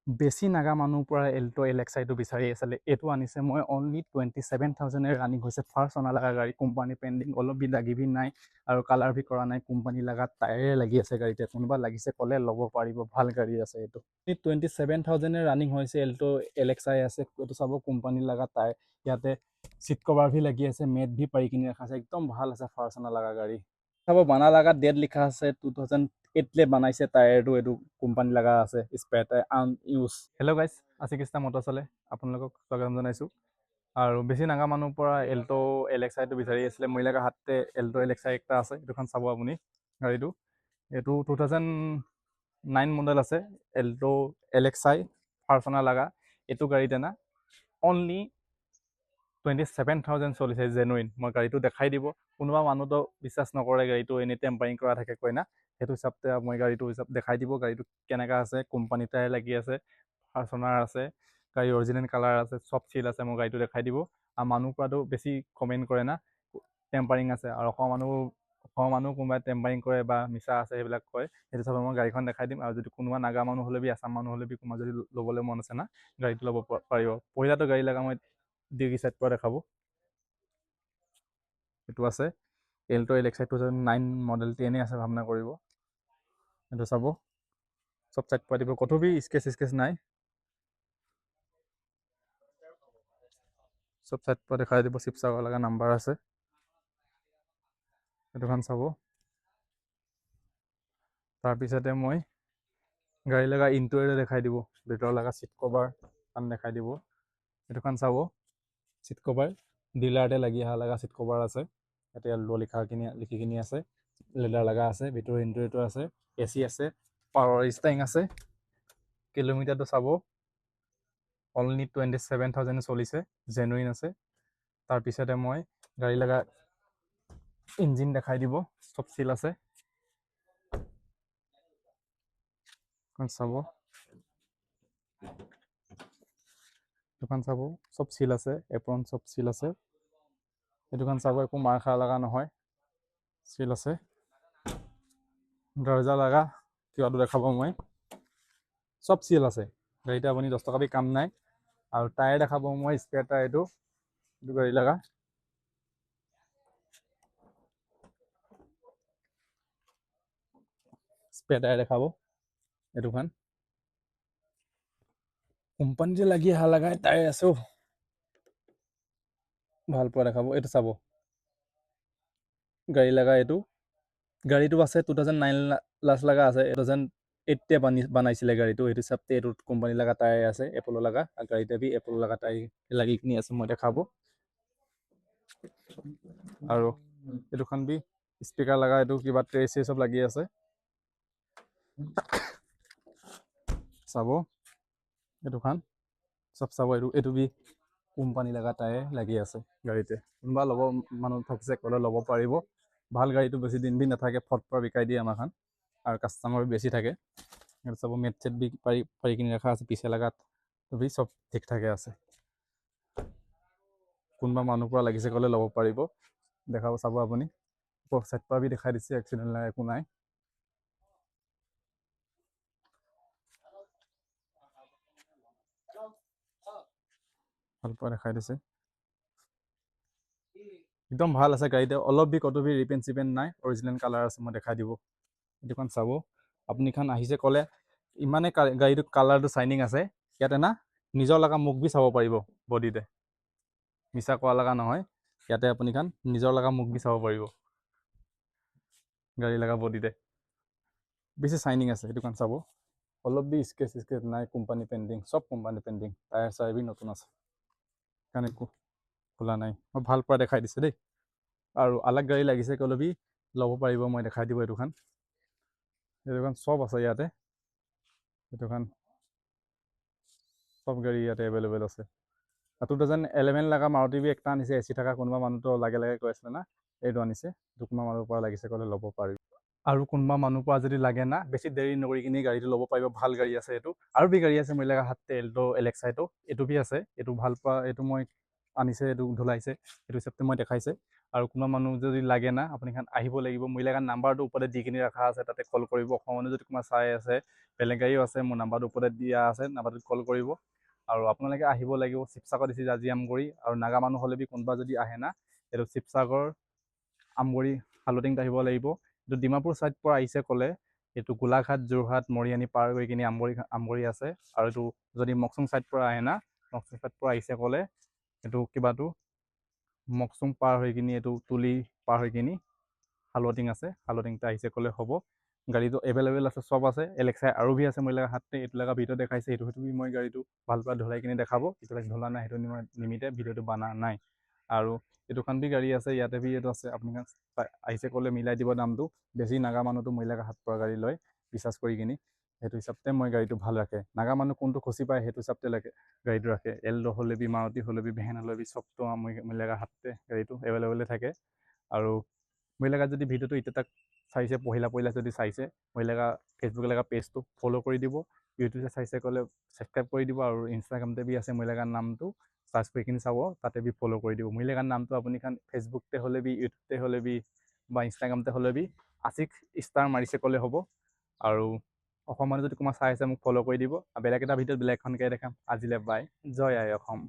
বেছি নাগা মানুহ পৰা এল্টো এলেক্সাইটো বিচাৰি আছিলে এইটো আনিছে মই অনলি 27,000 ৰানিং হৈছে ফাৰ্ষ্ট অনা লগা গাড়ী কোম্পানী পেণ্ডিং অলপ বি লাগি বি নাই আৰু কালাৰ ভি কৰা নাই কোম্পানী লগা টায়াৰে লাগি আছে গাড়ীতে কোনোবা লাগিছে ক'লে ল'ব পাৰিব ভাল গাড়ী আছে এইটো 27,000 ৰানিং হৈছে এল্টো এলেক্সাই আছে এইটো চাব কোম্পানী লগা টায়াৰ ইয়াতে চিট কভাৰ ভি লাগি আছে মেট ভি পাৰি কিনি ৰখা আছে একদম ভাল আছে ফাৰ্ষ্ট অনা লগা গাড়ী চাব বানা লগা ডেট লিখা আছে 2008 বনাইছে টায়াৰটো এইটো কোম্পানী লগা আছে spare tyre unused hello' guys আশিকিষ্টা মটৰ চলে আপোনালোকক স্বাগতম জনাইছোঁ আৰু বেছি নাগা মানুহ পৰা এল্টো এলেক্সাইটো বিচাৰি আছিলে মই লগা হাতে এল্টো এলেক্সাই একটা আছে এইটোখন চাব আপুনি গাড়ীটো এইটো 2009 মডেল আছে এল্টো এলেক্সাই ফাৰ্ষ্ট অনা লগা এইটো গাড়ীতে না অনলি 27,000 চলিছে জেনুইন মই গাড়ীটো দেখাই দিব কোনোবা মানুহতো বিশ্বাস নকৰে গাড়ীটো এনেই টেম্পাৰিং কৰা থাকে কয় না সেইটো হিচাপতে মই গাড়ীটো হিচাপ দেখাই দিব গাড়ীটো কেনেকা আছে কোম্পানী টায়াৰ লাগি আছে ফাৰ্ষ্ট অনাৰ আছে গাড়ী অৰিজিনেল কালাৰ আছে চব চিল আছে মই গাড়ীটো দেখাই দিব আৰু মানুহ পৰাটো বেছি কমেণ্ট কৰে না টেম্পাৰিং আছে আৰু অসমৰ মানুহ কোনোবাই টেম্পাৰিং কৰে বা মিছা আছে সেইবিলাক কয় সেইটো হিচাপে মই গাড়ীখন দেখাই দিম আৰু যদি কোনোবা নাগা মানুহ হ'লে বি আছাম মানুহ হ'লে বি কোনোবা যদি ল'বলৈ মন আছে না গাড়ীটো ল'ব পাৰিব পহিলাটো গাড়ী লগা মই ডিগি চাইড পৰা দেখাব এইটো আছে এল্টো এলেক্সাই 2009 মডেল 10 আছে ভাবনা কৰিব এইটো চাব চব চাইড পৰা দিব কতো বি স্কেচ নাই চব চাইড পৰা দেখাই দিব চিপচাগৰ লগা নাম্বাৰ আছে এইটোখন চাব তাৰপিছতে মই গাড়ী লগা ইণ্টেৰিয়ৰ দেখাই দিব ভিতৰ লগা চিট কভাৰ খন দেখাই দিব এইটোখন চাব চিট কভাৰ ডিলাৰতে লাগি অহা লগা চিট কভাৰ আছে ইয়াতে ল লিখি কিনি আছে লেডাৰ লগা আছে ভিতৰ ইণ্টেৰিয়ৰটো আছে এচি আছে পাৱাৰ ষ্টাৰিং আছে কিলোমিটাৰটো চাব অনলি 27,000 চলিছে জেনুইন আছে তাৰপিছতে মই গাড়ী লগা ইঞ্জিন দেখাই দিব চব চিল আছে চাব দোকান চাব চব চিল আছে এপ্ৰন চব চিল আছে এই দোকান চাব একো মাৰ খাৰ লগা নহয় চিল আছে দৰ্জা লগা কিবাটো দেখাব মই চব চিল আছে গাড়ীতে আপুনি 10 টকা বি কাম নাই আৰু টায়াৰ দেখাব মই স্পেয়াৰ টায়াৰ এইটো গাড়ী লগা স্পেয়াৰ টায়াৰ দেখাব এইটোখন কোম্পানী যে লাগি অহা লগাই টায়াৰ আছে ভাল পোৱা দেখাব এইটো চাব গাড়ী লগা এইটো গাড়ীটো আছে 2009 লাষ্ট লগা আছে 2008 বনাইছিলে গাড়ীটো সেইটো হিচাপতে এইটো কোম্পানী লগা টায়াৰ আছে এপল লগা আৰু গাড়ীতে বি এপল লগা টায়াৰ লাগি কিনি আছে মই দেখাব আৰু এইটোখন বি স্পীকাৰ লগা এইটো কিবা ট্ৰেচ চব লাগি আছে চাব এইটোখন চব চাব এইটো বি কোম্পানী লগা টায়াৰ লাগি আছে গাড়ীতে কোনোবা ল'ব মানুহ থাকিছে ক'লে ল'ব পাৰিব ভাল গাড়ীটো বেছি দিন বি নাথাকে ফট পৰা বিকাই দিয়ে আমাৰখন আৰু কাষ্টমাৰ বেছি থাকে এইটো চাব মেট চেট বি পাৰি কিনি ৰখা আছে পিছে লগাত বি চব ঠিক ঠাকে আছে কোনোবা মানুহ পৰা লাগিছে ক'লে ল'ব পাৰিব দেখাব চাব আপুনি চাইড পৰা বি দেখাই দিছে এক্সিডেণ্ট নাই একো নাই ভাল পৰা দেখাই দিছে একদম ভাল আছে গাড়ীতে অলপ বি কতো বি ৰিপেণ্ট চিপেণ্ট নাই অৰিজিনেল কালাৰ আছে মই দেখাই দিব এইটোখন চাব আপুনিখন আহিছে ক'লে ইমানে গাড়ীটো কালাৰটো চাইনিং আছে ইয়াতে না নিজৰ লগা মুখ বি চাব পাৰিব বডিতে মিছা কোৱা লগা নহয় ইয়াতে আপুনিখন নিজৰ লগা মুখ বি চাব পাৰিব গাড়ী লগা বডিতে বেছি চাইনিং আছে সেইটোখন চাব অলপ বি স্কেচ নাই কোম্পানী পেইণ্টিং চব কোম্পানী পেইণ্টিং টায়াৰ চায়াৰ বি নতুন আছে কাৰণে খোলা নাই মই ভাল পৰা দেখাই দিছে দেই আৰু আলাগ গাড়ী লাগিছে ক'লে বি ল'ব পাৰিব মই দেখাই দিব এইটোখন চব আছে ইয়াতে এইটোখন চব গাড়ী ইয়াতে এভেইলেবল আছে 2011 লগা মাৰুতি বি একটা আনিছে এচি থকা কোনোবা মানুহটো লাগে কৈ আছিলে না এইটো আনিছে কোনোবা মানুহৰ পৰা লাগিছে ক'লে ল'ব পাৰিব আৰু কোনোবা মানুহ পৰা যদি লাগে না বেছি দেৰি নকৰি কিনি গাড়ীটো ল'ব পাৰিব ভাল গাড়ী আছে এইটো আৰু বি গাড়ী আছে মই লগা হাতে এল্টো এলেক্সাইটো এইটো বি আছে এইটো ভাল পোৱা এইটো মই আনিছে এইটো ধুলাইছে এইটো হিচাপতে মই দেখাইছে আৰু কোনোবা মানুহ যদি লাগে না আপুনি খান আহিব লাগিব মোৰ ইলাকাত নাম্বাৰটো ওপৰতে দি কিনি ৰখা আছে তাতে কল কৰিব অসমৰ মানুহ যদি কোনোবা চাই আছে বেলেগ গাড়ীও আছে মোৰ নাম্বাৰটো ওপৰতে দিয়া আছে নাম্বাৰটোত কল কৰিব আৰু আপোনালোকে আহিব লাগিব শিৱসাগৰ ডিষ্ট্ৰিক্ট আজি আমগুৰি আৰু নাগা মানুহ হ'লে বি কোনোবা যদি আহে না এইটো শিৱসাগৰ আমগুৰি হালুটিংত আহিব লাগিব এইটো ডিমাপুৰ ছাইড পৰা আহিছে ক'লে এইটো গোলাঘাট যোৰহাট মৰিয়ানী পাৰ কৰি কিনি আমগুৰি আছে আৰু এইটো যদি মকচুং ছাইড পৰা আহে না মকচুং ছাইড পৰা আহিছে ক'লে এইটো কিবাটো মকচুং পাৰ হৈ কিনি এইটো তুলি পাৰ হৈ কিনি হালুটিং আছে হালুটিংতে আহিছে ক'লে হ'ব গাড়ীটো এভেইলেবল আছে চব আছে এলেক্সাই আৰু ভি আছে মই হাতে এইটো লগা ভিডিঅ' দেখাইছে সেইটো মই গাড়ীটো ভালপৰা ধলাই কিনি দেখাব এতিয়ালৈকে ধলা নাই সেইটো নিমিতে ভিডিঅ'টো বনা নাই আৰু এইটোখন বি গাড়ী আছে ইয়াতে বি এইটো আছে আপুনি আহিছে ক'লে মিলাই দিব দামটো বেছি নাগা মানুহটো মহিলাকে হাত পৰা গাড়ী লয় ৰিচাৰ্জ কৰি কিনি সেইটো হিচাপতে মই গাড়ীটো ভাল ৰাখে নাগা মানুহ কোনটো খুচি পায় সেইটো হিচাপতে লাগে গাড়ীটো ৰাখে এল্ড হ'লে বি মাৰুতি হ'লে বি ভেন হ'লে বি চবটো মহিলাকৰ হাততে গাড়ীটো এভেইলেবলে থাকে আৰু মহিলাকা যদি ভিডিঅ'টো এতিয়া তাক চাইছে পহিলা যদি চাইছে মহিলাকা ফেচবুক লগা পেজটো ফ'ল' কৰি দিব ইউটিউবে চাইছে ক'লে ছাবস্ক্ৰাইব কৰি দিব আৰু ইনষ্টাগ্ৰামতে বি আছে মহিলাকাৰ নামটো চাৰ্চ কৰি কিনি চাব তাতে বি ফ'ল' কৰি দিব মহিলাকাৰ নামটো আপুনি খান ফেচবুকতে হ'লে বি ইউটিউবতে হ'লে বি বা ইনষ্টাগ্ৰামতে হ'লে বি আশিক ষ্টাৰ মাৰিছে ক'লে হ'ব আৰু অসমৰ যদি কোনোবা চাই আছে মোক ফ'ল' কৰি দিব আৰু বেলেগ এটা ভিডিঅ'ত বেলেগ এখনকৈ দেখাম আজিলৈ বাই জয় আই অসম